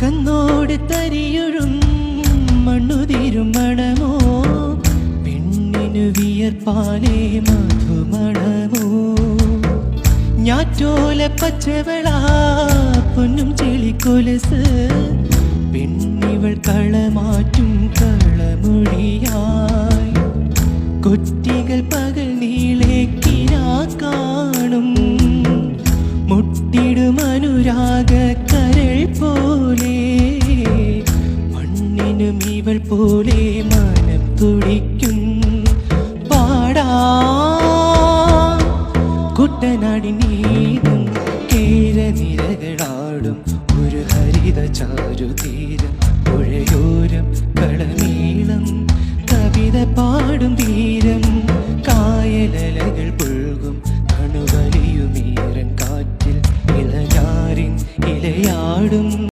കന്നോട് തരിയൊഴും മണ്ണുതിരും മണമോ പെണ്ണിനു വിയർപ്പാലേ മധുമണമോ ഞാറ്റോല പച്ചവള പൊന്നും ചെളിക്കൊലസ് പെണ്ണിവൾ കളമാറ്റും കളമൊഴിയായി കൊറ്റികൾ പകൽ നീളേക്കിനാ കാണും മുട്ടിടും അനുരാഗ കരൾ പോലെ മണ്ണിനും ഇവൾ പോലെ മനം തുടിക്കും പാടാ കുട്ടനാടിനീതും കേരനിരകളാടും ഒരു ഹരിത ചാരുതീരം പുഴയോരം കളമീളം കവിത പാടും തീരം കായലലകൾ പുൽകും കണുവലിയുമീറൻ കാറ്റിൽ ഇളയാറിൻ ഇലയാടും